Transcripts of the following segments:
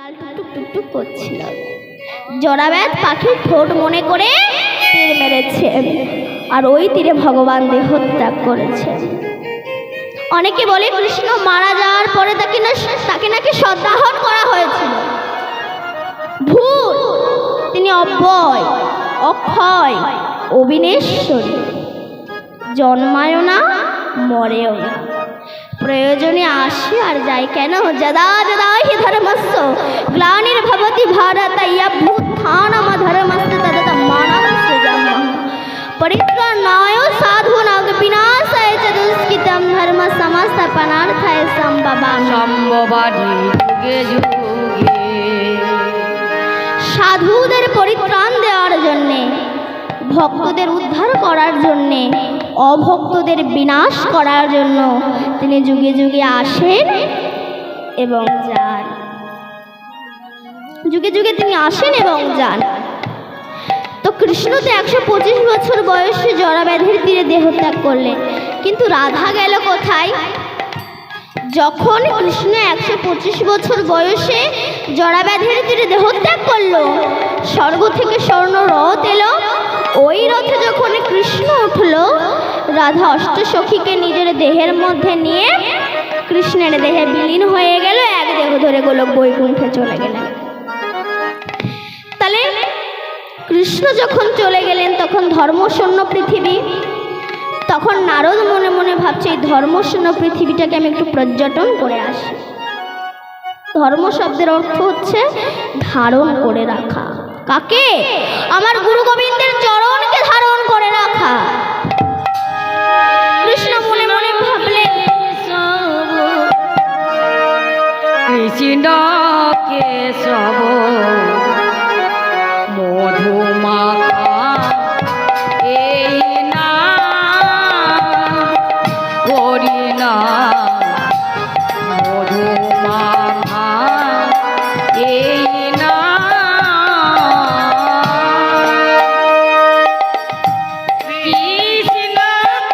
লাল টুকটুক টুকটুক করছিল। জরাব্যাধ পাখির ঠোঁট মনে করে তীর মেরেছে, আর ওই তীরে ভগবান দেহত্যাগ করেছে। অনেকে বলে কৃষ্ণ মারা যাওয়ার পরে তাকে নাকি সদাহন করা হয়েছিল। ভূত, তিনি অব্যয়, অক্ষয়, অবিনেশ্বরী, জন্মায়ও না মরেও না, প্রয়োজনে আসে আর যায় কেন। যদা যদা হি ধর্মস্য গ্লানির্ভবতি ভারত অভ্যুত্থানম ধর্মস্য তদাত্মানং সৃজাম্যহম পরিত্রাণায় সাধূনাং বিনাশায় চ দুষ্কৃতং ধর্ম সংস্থাপনার্থায় সম্ভবামি যুগে যুগে। সাধুদের পরিত্রাণ দেওয়ার জন্যে, ভক্তদের উদ্ধার করার জন্যে, অভক্তদের বিনাশ করার জন্য তিনি যুগে যুগে আসেন এবং যান। যুগে যুগে তিনি আসেন এবং যান। তো কৃষ্ণ তো 125 বছর বয়সে জরাব্যাধির তীরে দেহত্যাগ করলেন, কিন্তু রাধা গেল কোথায়? যখন কৃষ্ণ 125 বছর বয়সে জরাব্যাধির তীরে দেহত্যাগ করলো, স্বর্গ থেকে স্বর্ণ রথ এলো। ওই রথে যখন কৃষ্ণ উঠল, রাধা অষ্টসখীকে নিজের দেহের মধ্যে নিয়ে কৃষ্ণের দেহে বিলীন হয়ে গেল, এক দেহ ধরে গোলক বৈকুণ্ঠে চলে গেলেন। তাহলে কৃষ্ণ যখন চলে গেলেন তখন ধর্মশূন্য পৃথিবী। তখন নারদ মনে মনে ভাবছে এই ধর্মশূন্য পৃথিবীটাকে আমি একটু পর্যটন করে আসি। ধর্ম শব্দের অর্থ হচ্ছে ধারণ করে রাখা। কাকে? আমার গুরু গোবিন্দের চরণকে ধারণ করে রাখা। কৃষ্ণ মনে মনে ভাবলেন কৃষ্ণ কেশব মধুমাখা এই না করি না মধুমাখা এই না কৃষ্ণ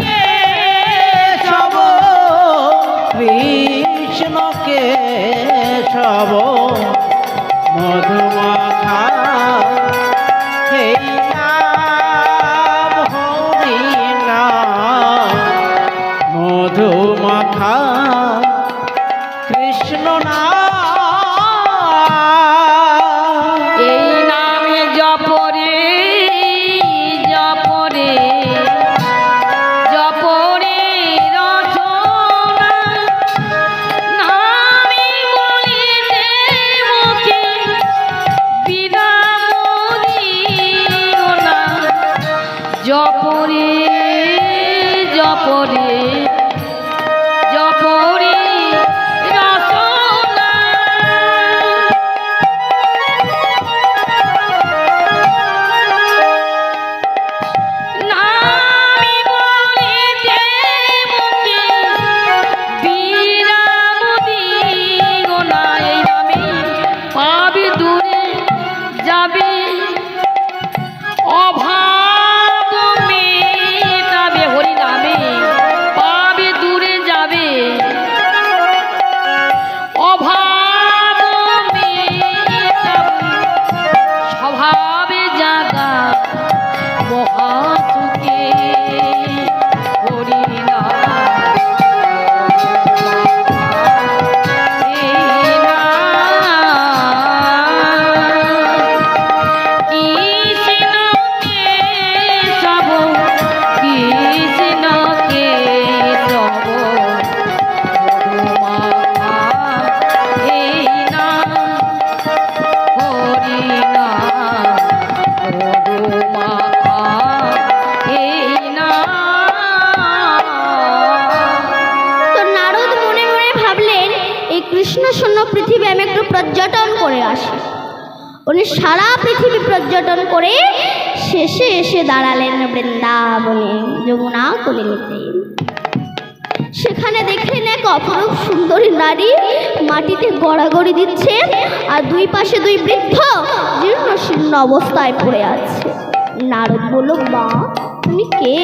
কেশব কৃষ্ণ কেশব মধুমাখা এই নাম হরি নাম মধুমাখা কৃষ্ণ নাম। এই নামে জপরে জপরে জপরে রচনা নামে বলিতে মুখে বিনামদিও না জপরে জপরে জপরে রচনা নামি বলিতে মুখে বিরাম দিও না। এই নামে পাবি দূরে যাবে অভাব মেটাবে। হরি নামে পাবি দূরে যাবে অভাব মেটাবে। স্বভাবে জাগা মহাসুখে হরি নাম এই নাম কৃষ্ণ কেশব কৃষ্ণ কেশব মধুমাখা এই নাম হরি নাম মধুমাখা এই নাম। তো নারদ মনে মনে ভাবলেন এই কৃষ্ণ শূন্য পৃথিবী আমি একটু পর্যটন করে আসি। উনি সারা পৃথিবী পর্যটন করে শেষে এসে দাঁড়ালেন বৃন্দাবনে যমুনা কলিতে। সেখানে দেখলেন এক অপরূপ সুন্দরী নারী মাটিতে গড়াগড়ি দিচ্ছে, আর দুই পাশে দুই বৃদ্ধ জীর্ণ শীর্ণ অবস্থায় পড়ে আছে। নারদ বলল, মা তুমি কে?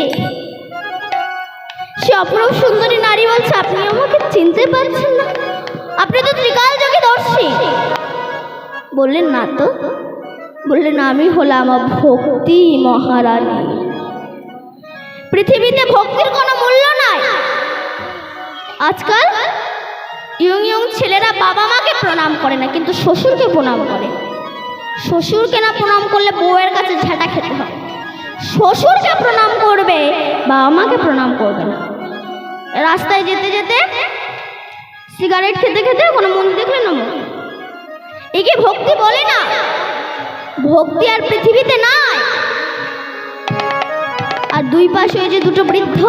সে অপরূপ সুন্দরী নারী বলছে, আপনি আমাকে চিনতে পারছেন না? আপনি তো ত্রিকাল যোগী দর্শী। বললেন না তো। বললেন আমি হলাম ভক্তি মহারানী। পৃথিবীতে ভক্তির কোনো মূল্য নাই। আজকাল ইয়ং ইয়ং ছেলেরা বাবা মাকে প্রণাম করে না, কিন্তু শ্বশুরকে প্রণাম করে। শ্বশুরকে না প্রণাম করলে বউয়ের কাছে ঝাঁটা খেতে হয়। শ্বশুরকে প্রণাম করবে, বাবা মাকে প্রণাম করবে না। রাস্তায় যেতে যেতে সিগারেট খেতে খেতে কোনো মন দেখলে না, একে ভক্তি বলে না। ভক্তি আর পৃথিবীতে নাই। আর দুই পাশে ওই যে দুটো বৃদ্ধ,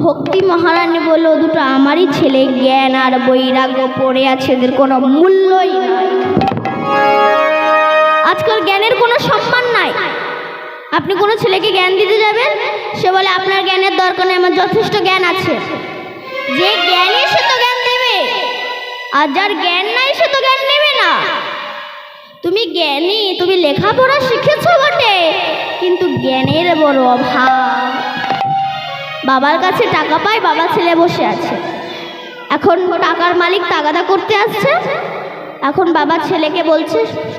ভক্তি মহারানী বলল দুটো আমারই ছেলে, জ্ঞান আর বৈরাগ্য পড়ে আছে, এদের কোনো মূল্যই নাই। আজকাল জ্ঞানের কোনো সম্মান নাই। আপনি কোনো ছেলেকে জ্ঞান দিতে যাবেন, সে বলে আপনার জ্ঞানের দরকার নেই, আমার যথেষ্ট জ্ঞান আছে। যে জ্ঞানী সে তো জ্ঞান দেবে, আর যার জ্ঞান নাই সে তো জ্ঞান নেবে না। তুমি জ্ঞানী, তুমি লেখাপড়া শিখেছ বটে, কিন্তু জ্ঞানের বড় অভাব। বাবার কাছে টাকা পায়, বাবা ছেলে বসে আছে। এখন টাকার মালিক তাগাদা করতে আসছে। এখন বাবা ছেলেকে বলছে,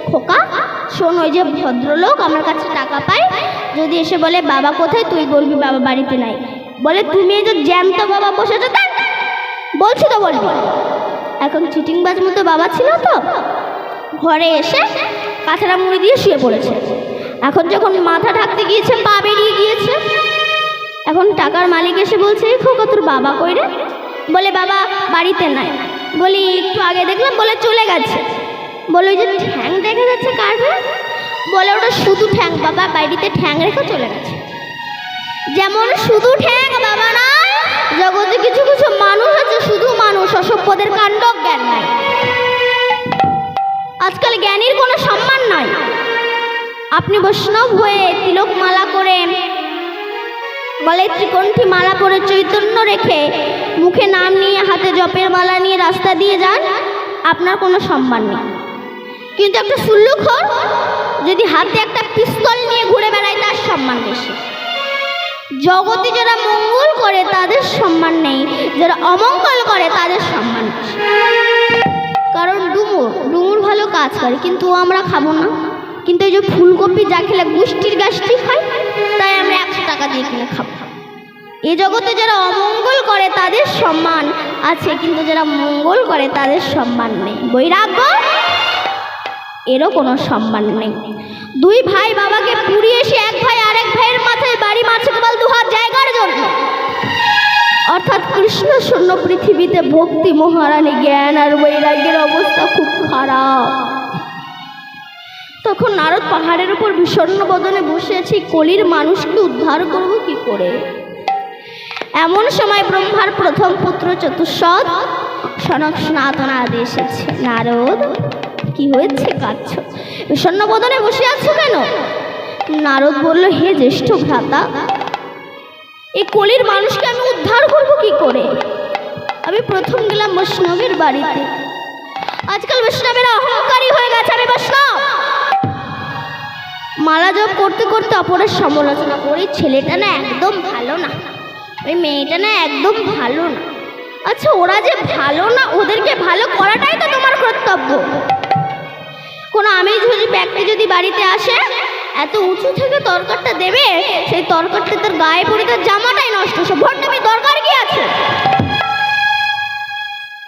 খোকা শোন, ওই যে ভদ্রলোক আমার কাছে টাকা পায়, যদি এসে বলে বাবা কোথায়, তুই বলবি বাবা বাড়িতে নাই। বলে তুমি এই যে জ্যান্ত বাবা বসেছো, তাই বলছি তো বলবি। এখন চিটিংবাজ মতো বাবা ছিল তো, ঘরে এসে কাঁচড়া মুড়ি দিয়ে শুয়ে পড়েছে। এখন যখন মাথা ঢাকতে গিয়েছে, পা বেরিয়ে গিয়েছে। এখন টাকার মালিক এসে বলছে, খোকা তোর বাবা কই রে? বলে বাবা বাড়িতে নাই। বলি একটু আগে দেখলাম, বলে চলে গেছে। বলে ওই যে ঠ্যাং দেখা যাচ্ছে কার? বলে ওটা শুধু ঠ্যাং, বাবা বাড়িতে ঠ্যাং রেখে চলে গেছে। যেমন শুধু ঠ্যাং বাবা নাই, জগতে কিছু কিছু মানুষ আছে শুধু মানুষ, অসভ্যদের কাণ্ড জ্ঞান নাই। আজকাল জ্ঞানীর কোনো সম্মান নাই। আপনি বৈষ্ণব হয়ে তিলক মালা করে, গলায় ত্রিকণ্ঠী মালা পরে, চৈতন্য রেখে, মুখে নাম নিয়ে, হাতে জপের মালা নিয়ে রাস্তা দিয়ে যান, আপনার কোনো সম্মান নেই। কিন্তু একটা সুল্লুখোর যদি হাতে একটা পিস্তল নিয়ে ঘুরে বেড়ায়, তার সম্মান বেশি। জগতে যারা মঙ্গল করে তাদের সম্মান নেই, যারা অমঙ্গল করে তাদের সম্মান বেশি। কারণ ডুমুর ভালো কাজ করে, কিন্তু আমরা খাবো না। কিন্তু এই যে ফুলকপি যা খেলে গুষ্টির গাছটি খায়, তাই আমরা 100 টাকা দিয়ে কিনে খাবো। এই জগতে যারা অমঙ্গল করে তাদের সম্মান আছে, কিন্তু যারা মঙ্গল করে তাদের সম্মান নেই। বৈরাগ্য, এরও কোনো সম্মান নেই। দুই ভাই বাবাকে পুড়িয়ে এসে এক ভাই আরেক ভাইয়ের মাথায় বাড়ি মারছে কেবল 2 হাত জায়গার জন্য। অর্থাৎ কৃষ্ণ শূন্য পৃথিবীতে ভক্তি মহারানী জ্ঞান আর বৈরাগ্যের অবস্থা খুব খারাপ। তখন নারদ পাহাড়ের উপর বিষণ্ণ বদনে বসে আছে, কলির মানুষকে উদ্ধার করব কি করে? এমন সময় ব্রহ্মার প্রথম পুত্র চতুষ্পদ সনক সনাতন আদি এসেছে। নারদ, কি হয়েছে, কাঁদছ? বিষণ্ণ বদনে বসে আছো কেন? নারদ বলল, হে জ্যেষ্ঠ ভ্রাতা, এই কলির মানুষকে আমি উদ্ধার করব কি করে? আমি প্রথম গেলাম বৈষ্ণবের বাড়িতে। আজকাল বৈষ্ণবেরা অহংকারী হয়ে গেছে। আমি বৈষ্ণব, মালা জপ করতে করতে অপরের সমালোচনা করি। ছেলেটা না একদম ভালো না, ওই মেয়েটা না একদম ভালো না। আচ্ছা, ওরা যে ভালো না, ওদেরকে ভালো করাটাই তো তোমার কর্তব্য। কোনো আমিষ ব্যক্তি যদি বাড়িতে আসে, এত উঁচু থেকে তরকারটা দেবে, সেই তরকারটা তার গায়ে পড়ে তার জামাটাই নষ্ট। সে ভণ্ডামি দরকার কি আছে?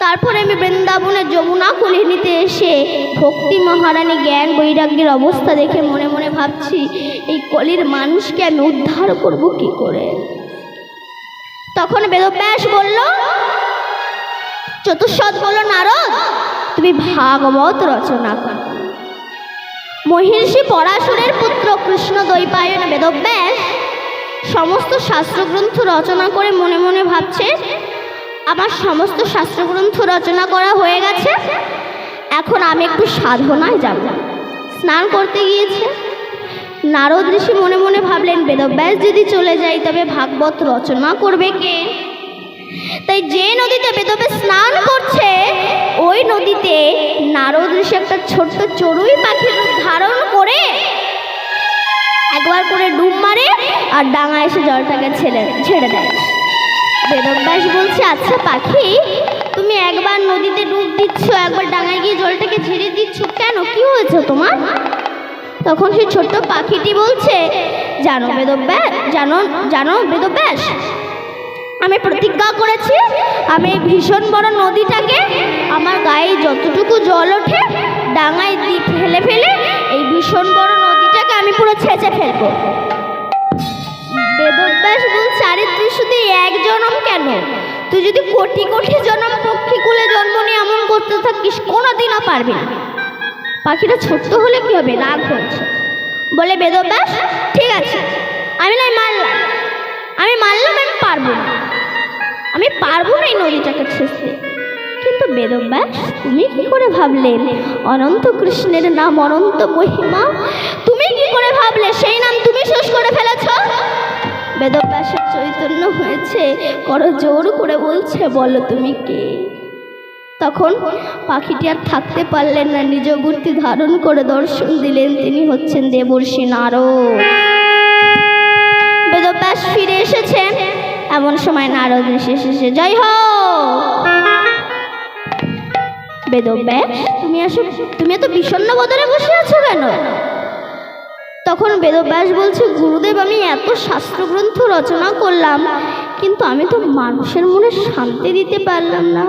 তারপরে আমি বৃন্দাবনে যমুনা কুলিনীতে এসে ভক্তি মহারানী জ্ঞান বৈরাগ্যের অবস্থা দেখে মনে মনে ভাবছি, এই কলির মানুষকে আমি উদ্ধার করব কি করে? তখন বেদব্যাস বলল, চতুষ্পদ বলল, নারদ তুমি ভাগবত রচনা করো। মহিষী পরাশরের পুত্র কৃষ্ণ দ্বৈপায়ন বেদব্যাস সমস্ত শাস্ত্রগ্রন্থ রচনা করে মনে মনে ভাবছে, আমার সমস্ত শাস্ত্রগ্রন্থ রচনা করা হয়ে গেছে, এখন আমি একটু সাধনায় যাব। স্নান করতে গিয়েছে। নারদ ঋষি মনে মনে ভাবলেন, বেদব্যাস যদি চলে যায় তবে ভাগবত রচনা করবে কে? তাই যে নদীতে বেদব্যাস স্নান করছে, ওই নদীতে নারদ ঋষি একটা ছোট্ট চড়ুই পাখির রূপ ধারণ করে একবার করে ডুব মারে আর ডাঙা এসে জলটাকে ছেড়ে দেয়। বেদব্যাস বলছে, আচ্ছা পাখি, তুমি একবার নদীতে ডুব দিচ্ছ, একবার ডাঙায় গিয়ে জলটাকে ঝেড়ে দিচ্ছ, কেন? কি হয়েছে তোমার? তখন সেই ছোট্ট পাখিটি বলছে, জানো বেদব্যাস, জানো বেদব্যাস, আমি প্রতিজ্ঞা করেছি আমি এই ভীষণ বড় নদীটাকে আমার গায়ে যতটুকু জল ওঠে ডাঙায় ফেলে ফেলে এই ভীষণ বড় নদীটাকে আমি পুরো ছেঁচে ফেলবো। বেদব্যাস বলছে, আরে তুই শুধু এক জনম কেন, তুই যদি কোটি কোটি জনম পক্ষীকুলে জন্ম নিয়ে এমন করতে থাকিস কোনোদিনও পারবি না। পাখিটা ছোট্ট হলে কি হবে, রাগ হচ্ছে, বলে বেদব্যাস ঠিক আছে, আমি মানলাম আমি পারবো না এই নদীটাকে ছেঁচতে। কিন্তু বেদব্যাস তুমি কি করে ভাবলে অনন্ত কৃষ্ণের নাম অনন্ত মহিমা, তুমি কি করে ভাবলে সেই নাম তুমি শেষ করে ফেলেছ? বেদব্যাসের চৈতন্য হয়েছে, করো জোর করে বলছে, বলো তুমি কে? তখন পাখিটি আর থাকতে পারলেন না, নিজ মূর্তি ধারণ করে দর্শন দিলেন, তিনি হচ্ছেন দেবর্ষি নারদ। বেদব্যাস ফিরে এসেছেন, এমন সময় নারদ এসেছে, জয় হো বেদব্যাস, তুমি এত বিষণ্ণ বদনে বসে আছো কেন? তখন বেদব্যাস বলছে, গুরুদেব আমি এত শাস্ত্রগ্রন্থ রচনা করলাম, কিন্তু আমি তো মানুষের মনে শান্তি দিতে পারলাম না।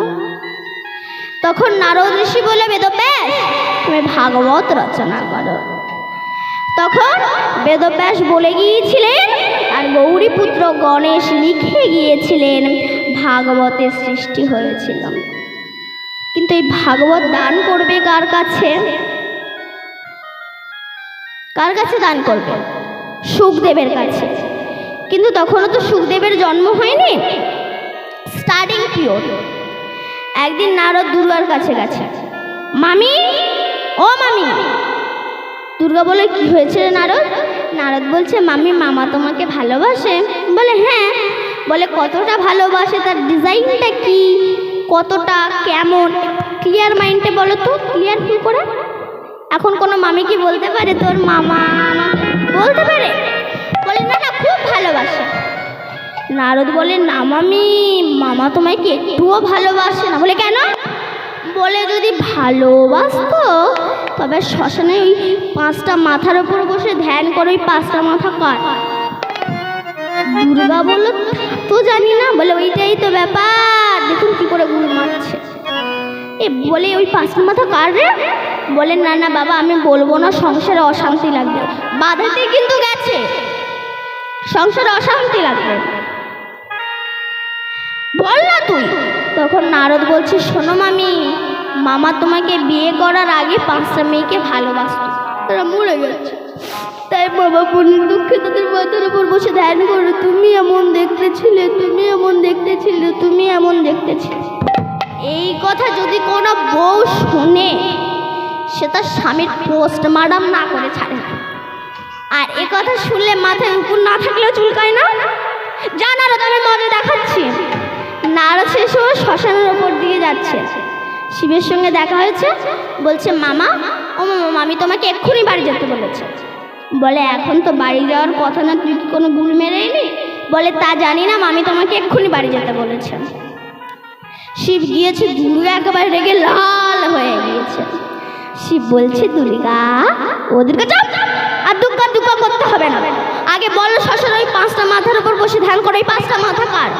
তখন নারদ ঋষি বলে, বেদব্যাস তুমি ভাগবত রচনা করো। তখন বেদব্যাস বলে গিয়েছিলেন আর গৌরীপুত্র গণেশ লিখে গিয়েছিলেন, ভাগবতের সৃষ্টি হয়েছিল। কিন্তু এই ভাগবত দান করবে কার কাছে? কার কাছে দান করবে? সুখদেবের কাছে। কিন্তু তখনও তো সুখদেবের জন্ম হয়নি, স্টার্টিং পিরিয়ড। একদিন নারদ দুর্গার কাছে গেছে, মামি ও মামি। দুর্গা বলে, কি হয়েছে রে নারদ? নারদ বলছে, মামি মামা তোমাকে ভালোবাসে। বলে হ্যাঁ। বলে কতটা ভালোবাসে, তার ডিজাইনটা কি, কতটা, কেমন, ক্লিয়ার মাইন্ডে বলো তো, ক্লিয়ার ফিল করে। এখন কোনো মামি কি বলতে পারে তোর মামা আমাকে বলতে পারে? বলে না না, খুব ভালোবাসে। নারদ বলে, না মামি, মামা তোমায় কি একটুও ভালোবাসে না। বলে কেন? বলে যদি ভালোবাসতো তবে শ্মশানে ওই 5টা মাথার উপর বসে ধ্যান করে ওই 5টা মাথা কার? দুর্গা বলল, তো জানি না। বলে ওইটাই তো ব্যাপার, দেখুন কি করে গুরু মারছে। বলে ওই 5টা মাথা কার রে? বলে না না বাবা, আমি বলবো না, সংসারে অশান্তি লাগবে। বাধাতে কিন্তু গেছে, সংসারে অশান্তি লাগবে, বল না তুই। তখন নারদ বলছে, শোনো মামি, মামা তোমাকে বিয়ে করার আগে 5টা মেয়েকে ভালোবাসত, তারা মরে গেছে। তাই বাবা বোনের দুঃখে তাদের মাথার উপর বসে ধ্যান করো, তুমি এমন দেখতে ছিলে, তুমি এমন দেখতে ছিলে, তুমি এমন দেখতে ছিলে। এই কথা যদি কোনো বউ শুনে, সে তার স্বামীর পোস্টমার্টম না করে ছাড়ে না। আর এ কথা শুনলে মাথায় উপর না থাকলেও চুলকায় না। যা নারদ, আমি মজা দেখাচ্ছি। নারদ সে সময় শ্মশানের ওপর দিয়ে যাচ্ছে, শিবের সঙ্গে দেখা হয়েছে। বলছে, মামা ও মামা, আমি তোমাকে এক্ষুনি বাড়ি যেতে বলেছে। বলে এখন তো বাড়ি যাওয়ার কথা না, তুই কি কোনো ভুল মেরে এলি? বলে তা জানি না, মামি তোমাকে এক্ষুনি বাড়ি যেতে বলেছে। শিব গিয়েছে, দুর্গা একেবারে রেগে লাল হয়ে গিয়েছে। শিব বলছে, দুর্গা ও দুর্গা চাপ, আর দুর্গা দুর্গা করতে হবে না, আগে বলো শ্মশানে ওই 5টা মাথার উপর বসে ধ্যান করে ওই 5টা মাথা কার?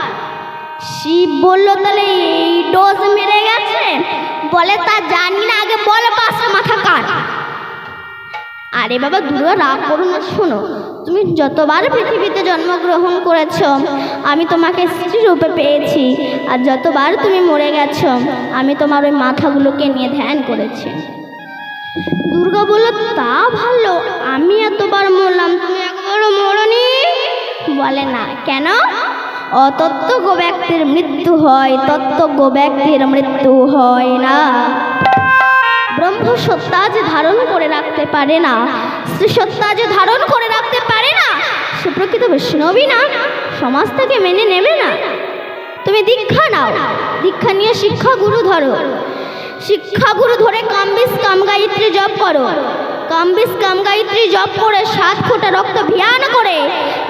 শিব বলল, তাহলে এই ডোজ মেরে গেছে। বলে তা জানি না, আগে বলে 5টা মাথা কার? আরে বাবা দুর্গা রাগ করো না, শোনো, তুমি যতবার পৃথিবীতে জন্মগ্রহণ করেছ আমি তোমাকে স্ত্রী রূপে পেয়েছি, আর যতবার তুমি মরে গেছ আমি তোমার ওই মাথাগুলোকে নিয়ে ধ্যান করেছি। দুর্গা বলল, তা ভালো, আমি এতবার মরলাম, তুমি একবারও মরনি। বলে না, কেন? অতত্ত্ব ব্যক্তির মৃত্যু হয়, তত্ত্ব ব্যক্তির মৃত্যু হয় না। ব্রহ্ম সত্তা যে ধারণ করে রাখতে পারে না, শ্রী সত্তা যে ধারণ করে রাখতে পারে না, সে প্রকৃত বৈষ্ণবী না, সমাজ থেকে মেনে নেবে না। তুমি দীক্ষা নাও, দীক্ষা নিয়ে শিক্ষাগুরু ধরো, শিক্ষাগুরু ধরে কামবিস কাম গায়ত্রী জপ করো। কামবিস কাম গায়ত্রী জপ করে 7 ফোঁটা রক্ত ভিয়ান করে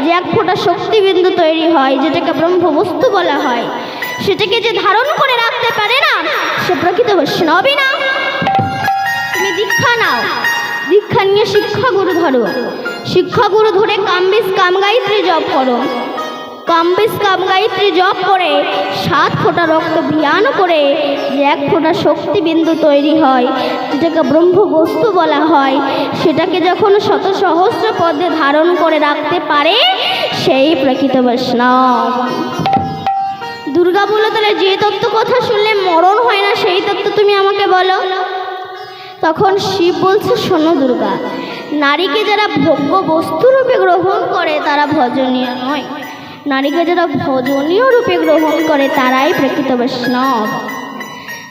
যে 1 ফোঁটা শক্তিবিন্দু তৈরি হয়, যেটাকে ব্রহ্ম বস্তু বলা হয়, সেটাকে যে ধারণ করে রাখতে পারে না, সে প্রকৃত বৈষ্ণবই না। তুমি দীক্ষা নাও, দীক্ষা নিয়ে শিক্ষাগুরু ধরো, শিক্ষাগুরু ধরে কামবিস কামগায়ত্রী জপ করো। কামবিস কামগায়ত্রী জপ করে 7 ফোঁটা রক্ত ভিয়ান করে যে 1 ফোঁটা শক্তিবিন্দু তৈরি হয়, যেটাকে ব্রহ্ম বস্তু বলা হয়, সেটাকে যখন শত সহস্র পদে ধারণ করে রাখতে পারে, সেই প্রকৃত বৈষ্ণব। দুর্গা বলো, তাহলে যে তত্ত্ব কথা শুনলে মরণ হয় না, সেই তত্ত্ব তুমি আমাকে বলো। তখন শিব বলছে, শোনো দুর্গা, নারীকে যারা ভোগ্য বস্তুরূপে গ্রহণ করে তারা ভজনীয় নয়, নারীকে যারা ভজনীয় রূপে গ্রহণ করে তারাই প্রকৃত বৈষ্ণব।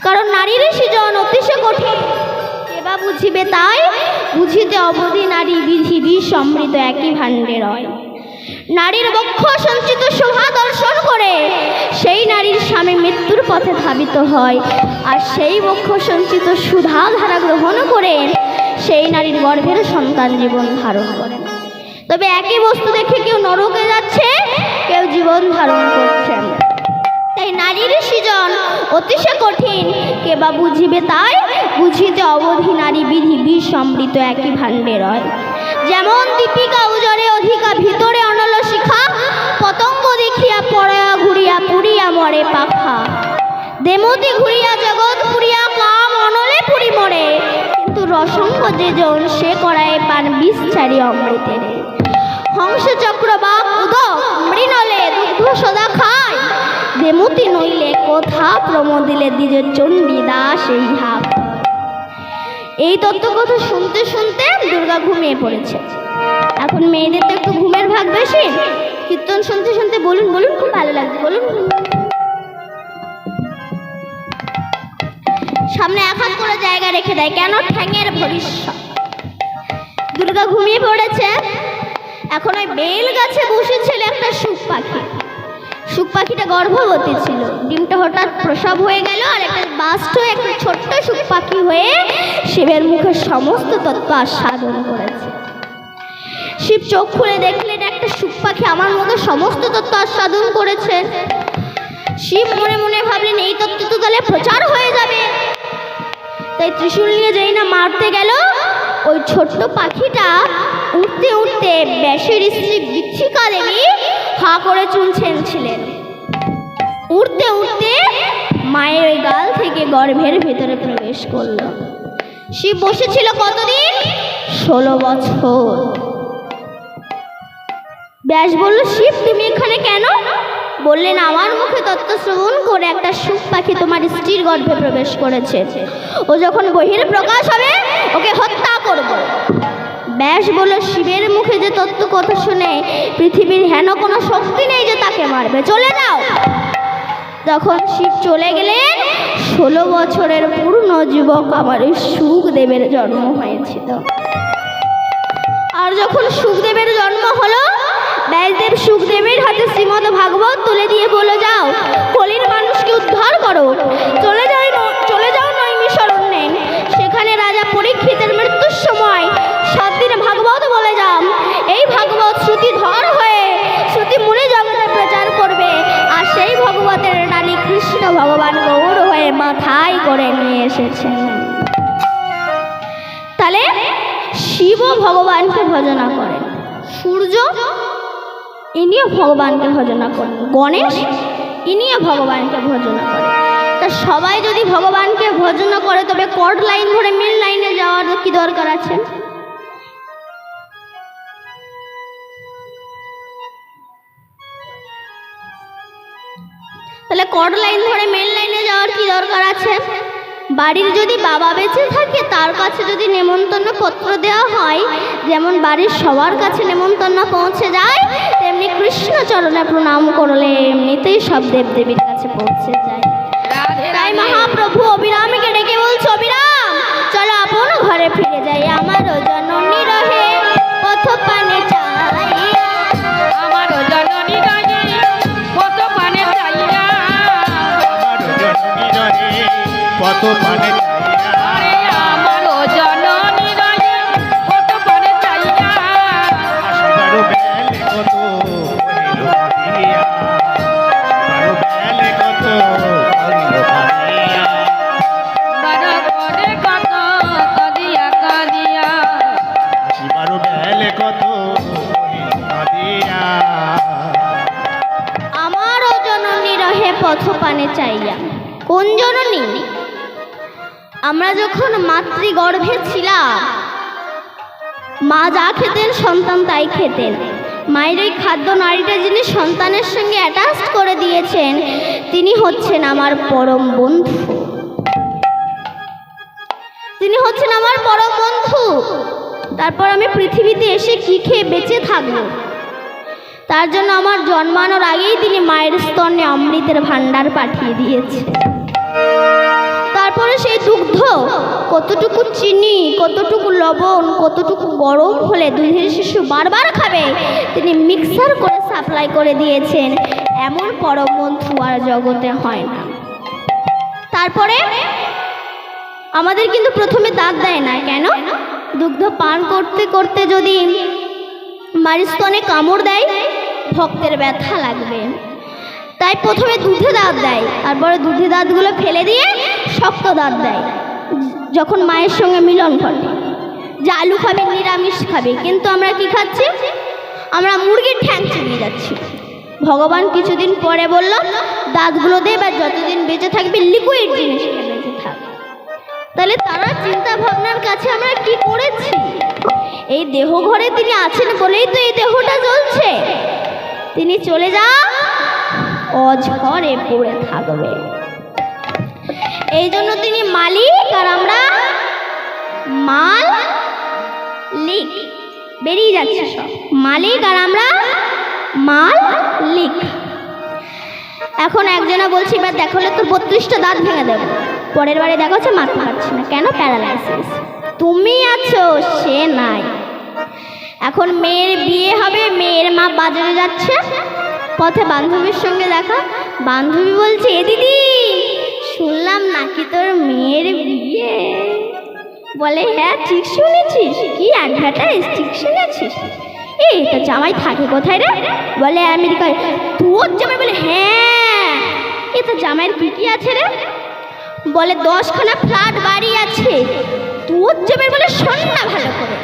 কারণ নারীর সৃজন অতিশয় কঠিন, এবা বুঝিবে তাই, বুঝিতে অবধি নারী বিধি বিষ অমৃত একই ভাণ্ডে রয়। নারীর বক্ষ সঞ্চিত শোভা দর্শন করে সেই নারীর স্বামী মৃত্যুর পথে ধাবিত হয়, আর সেই বক্ষ সঞ্চিত সুধা ধারা গ্রহণ করে সেই নারীর গর্ভের সন্তান জীবন ধারণ করেন। তবে একই বস্তু দেখে কেউ নরকে যাচ্ছে, কেউ জীবন ধারণ করছেন। তাই নারীর সৃজন অতিশয় কঠিন, কে বা বুঝিবে তাই, বুঝিতে অবধি নারী বিধি বিষ অমৃত একই ভাণ্ডে রয়। যেমন দীপিকা উজরে অধিকা ভিতরে অনল শিখা, পতঙ্গ দেখিয়া পড়য়া ঘুরিয়া পুরিয়া মরে পাখা। দেমতি ঘুরিয়া জগৎ পুরিয়া কাম অনলে পুরি মরে, কিন্তু রসঙ্গ যে জন সে করায় পান বিষ ছাড়ি অমৃতের। হংস চক্র বাক উদক মৃণলে দুগ্ধ সদা খায়, দেমতি নইলে কথা প্রমোদিলে দ্বিজ চণ্ডী দাস এই হাক। এই তত্ত্ব কথা শুনতে শুনতে দুর্গা ঘুমিয়ে পড়েছে। এখন মেয়েদের তো একটু ঘুমের ভাগ বেশি, কীর্তন শুনতে শুনতে বলুন বলুন, খুব ভালো লাগছে, বলুন। সামনে 1 হাত করে জায়গা রেখে দেয়, কেন? ঠ্যাঙের ভবিষ্যৎ। দুর্গা ঘুমিয়ে পড়েছে। এখন ওই বেল গাছে বসেছিল একটা সুখ পাখি। সুখ পাখিটা গর্ভবতী ছিল, ডিমটা হঠাৎ প্রসব হয়ে গেল, আর একটা বাস্ট হয়ে একটা ছোট্ট সুখ পাখি হয়ে শিবের মুখে সমস্ত তত্ত্ব আস্বাদন করেছে। শিব চোখ খুলে দেখলেন একটা সুখ পাখি আমার মতো সমস্ত তত্ত্ব আস্বাদন করেছে। শিব মনে মনে ভাবলেন, এই তত্ত্ব তো তাহলে প্রচার হয়ে যাবে। তাই ত্রিশূল নিয়ে যেই না মারতে গেল, ওই ছোট্ট পাখিটা উঠতে উঠতে ব্যাসের স্ত্রী বিচ্ছিকা দেবী হা করে চুল ছেনছিলেন। উঠতে উঠতে মায়ের ওই গাল থেকে গর্ভের ভেতরে প্রবেশ করল। শিব বসেছিল কতদিন? 16 বছর। ব্যাস বলল, শিব তুমি এখানে কেন? বললেন, আমার মুখে তত্ত্ব শ্রবণ করে একটা সুখ পাখি তোমার স্ত্রীর গর্ভে প্রবেশ করেছে, ও যখন বহির প্রকাশ হবে ওকে হত্যা করব। ব্যাস বলল, শিবের মুখে যে তত্ত্ব কথা শুনে পৃথিবীর হেন কোনো শক্তি নেই যে তাকে মারবে, চলে যাও। যখন শিব চলে গেলেন, 16 বছরের পূর্ণ যুবক আমার ওই সুখদেবের জন্ম হয়েছিল। আর যখন সুখদেবের জন্ম হলো, ব্যাসদেব সুখদেবের হাতে শ্রীমদ্ ভাগবত তুলে দিয়ে বলে, যাও কলির মানুষকে উদ্ধার করো, চলে যাও নৈমিষারণ্যে, সেখানে রাজা পরীক্ষিতের মৃত্যুর সময় 7 দিন ভাগবত বলে যাও। এই ভাগবত শ্রুতিধর হয়ে শ্রুতি মুনি জগতে প্রচার করবে, আর সেই ভগবতের ডালি কৃষ্ণ ভগবান গৌর হয়ে মাথায় করে নিয়ে এসেছেন। তাহলে শিব ভগবানকে ভজনা করেন, সূর্য ইনিও ভগবানকে ভজনা করেন, গণেশ ইনিও ভগবানকে ভজনা করেন। তা সবাই যদি ভগবানকে ভজনা করে, তবে কর্ড লাইন ধরে মিল লাইনে যাওয়ার কি দরকার আছে? তাহলে কর্ড লাইন ধরে মেন লাইনে যাওয়ার কি দরকার আছে? বাড়ির যদি বাবা বেঁচে থাকে, তার কাছে যদি নেমন্তন্ন পত্র দেওয়া হয়, যেমন বাড়ির সবার কাছে নেমন্তন্ন পৌঁছে যায়, তেমনি কৃষ্ণ চরণে প্রণাম করলে এমনিতেই সব দেবদেবীর কাছে পৌঁছে যায়। তাই মহাপ্রভু অবিরামকে ডেকে বলছে, অবিরাম চলো আপন ঘরে ফিরে যাই, আমারও জননী রহে পথ পানে চাই, আমারও জননী রহে পথ পানে চাইয়া, কত পানে আরে আমারও জননী রহে পথ পানে চাইয়া, আসবারও বেলে কত হইল দিয়া, আসবারও বেলে কত আমরা যখন মাতৃগর্ভে ছিলাম, মা যা খেতেন সন্তান তাই খেতেন। মায়ের এই খাদ্য নারীটা যিনি সন্তানের সঙ্গে অ্যাটাচ করে দিয়েছেন, তিনি হচ্ছেন আমার পরম বন্ধু। তিনি হচ্ছেন আমার পরম বন্ধু। তারপর আমি পৃথিবীতে এসে কি খেয়ে বেঁচে থাকবো? তার জন্য আমার জন্মানোর আগেই তিনি মায়ের স্তনে অমৃতের ভাণ্ডার পাঠিয়ে দিয়েছে। তারপরে সেই দুগ্ধ কতটুকু চিনি, কতটুকু লবণ, কতটুকু গরম হলে দুধের শিশু বারবার খাবে, তিনি মিক্সার করে সাপ্লাই করে দিয়েছেন। এমন পরম বন্ধু আর জগতে হয় না। তারপরে আমাদের কিন্তু প্রথমে দাঁত দেয় না কেন? দুগ্ধ পান করতে করতে যদি মায়ের স্তনে কামড় দেয়, ভক্তের ব্যথা লাগবে, তাই প্রথমে দুধে দাঁত দেয়, তারপরে দুধে দাঁতগুলো ফেলে দিয়ে শক্ত দাঁত দেয় যখন মায়ের সঙ্গে মিলন ঘটে। যে আলু খাবে, নিরামিষ খাবে, কিন্তু আমরা কি খাচ্ছি? আমরা মুরগির ঠ্যাং চিবিয়ে যাচ্ছি। ভগবান কিছুদিন পরে বলল, দাঁতগুলো দেব আর যতদিন বেঁচে থাকবে লিকুইড জিনিস খেয়ে বেঁচে থাক। তাহলে তারা চিন্তা ভাবনার কাছে আমরা কি করেছি? এই দেহ ঘরে তিনি আছেন বলেই তো এই দেহটা জ্বলছে। তিনি চলে যা, অঝরে পড়ে থাকবে। এই জন্য তিনি মালিক আর আমরা মালিক। বেরিয়ে যাচ্ছে সব, মালিক আর আমরা মালিক। এখন একজনা বলছি, এবার দেখো তোর 32টা দাঁত ভেঙে দেবো। পরের বারে দেখা হচ্ছে মারতে পারছি না কেন? প্যারালাইসিস। তুমি আছো, সে নাই। এখন মেয়ের বিয়ে হবে, মেয়ের মা বাজারে যাচ্ছে, পথে বান্ধবীর সঙ্গে দেখা। বান্ধবী বলছে, এ দিদি শুনলাম নাকি তোর মেয়ের বিয়ে? বলে, হ্যাঁ ঠিক শুনেছিস। কি অ্যাডভার্টাইজ? ঠিক শুনেছিস। এই তো জামাই থাকে কোথায় রে? বলে আমেরিকায়। তোর জামাই? বলে হ্যাঁ। এ তো জামাইয়ের কি কি আছে রে? বলে 10খানা ফ্ল্যাট বাড়ি আছে। তোর জামাই? বলে শোন না ভালো করে।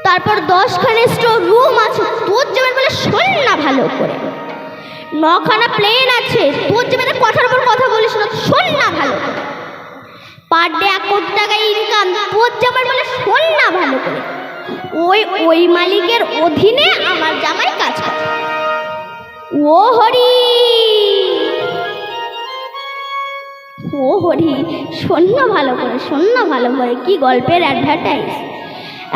তারপর 10খানা স্টোর রুম আছে। তোর জামাই? বলে শোন না ভালো করে। 9খানা প্লেন আছে। তোর জামাই? কথার উপর কথা বলিস না, শোন না ভালো করে। পার ডে 1 কোটি টাকা ইনকাম। তোর জামাই? বলে শোন না ভালো করে। ওই মালিকের অধীনে আমার জামাই কাজ করে। ও হরি, ও হরি, শোন না ভালো করে, শোন না ভালো করে। কি গল্পের অ্যাডভার্টাইজ।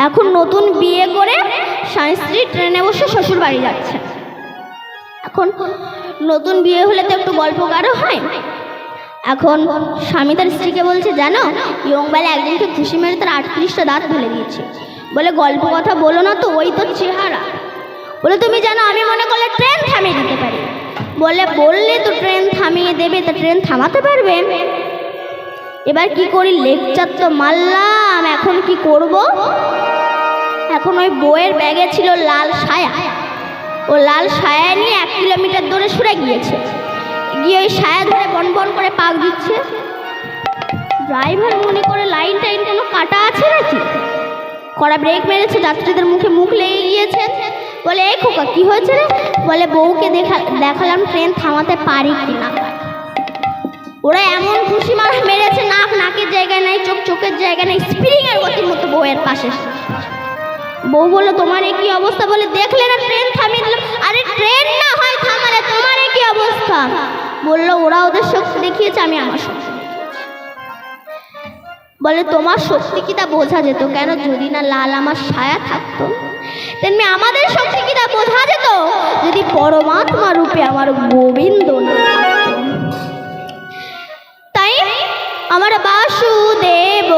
এখন নতুন বিয়ে করে স্বামী স্ত্রী ট্রেনে বসে শ্বশুর বাড়ি যাচ্ছে। এখন নতুন বিয়ে হলে তো একটু গল্প গাঢ় হয়। এখন স্বামী তার স্ত্রীকে বলছে, জানো ইয়ংবেলা একজনকে খুশি মেরে তার 38টা দাঁত ফেলে দিয়েছে। বলে গল্প কথা বলো না তো, ওই তো চেহারা। বলে তুমি জানো আমি মনে করলে ট্রেন থামিয়ে দিতে পারি। বলে বললে তো ট্রেন থামিয়ে দেবে, তা ট্রেন থামাতে পারবে? এবার কি করি? লেকচার তো মারলাম, এখন কি করব? এখন ওই বউয়ের ব্যাগে ছিল লাল সায়া। ও লাল সায়া নিয়ে 1 কিলোমিটার দূরে সরে গিয়েছে। গিয়ে ওই সায়া ধরে বন বন করে পাক দিচ্ছে। ড্রাইভার মনে করে লাইন টাইন কোনো কাটা আছে নাকি, কড়া ব্রেক মেরেছে, যাত্রীদের মুখে মুখ লেগে গিয়েছে। বলে, এই খোকা কি হয়েছে রে? বলে বউকে দেখালাম ট্রেন থামাতে পারি কি না। ওরা এমন খুশি মেরেছে, নাক নাকের জায়গায় নাই, চোখ চোখের জায়গায় নাই, স্প্রিং এর গতির মতো বউয়ের পাশে। বউ বললো, তোমার কি অবস্থা? বলে, দেখলে না ট্রেন থামিয়ে দিলাম। আরে ট্রেন না হয় থামালে, তোমার কি অবস্থা? বললো, ওরা ওদের শক্তি দেখিয়েছে, আমি আমার শক্তি। বলে, তোমার শক্তি কি তা বোঝা যেত কেন? যদি না লাল আমার সায়া থাকতো। তেমনি আমাদের শক্তি কি তা বোঝা যেত যদি পরমাত্মা রূপে আমার গোবিন্দ না থাকতো। তাই আমার বাসুদেব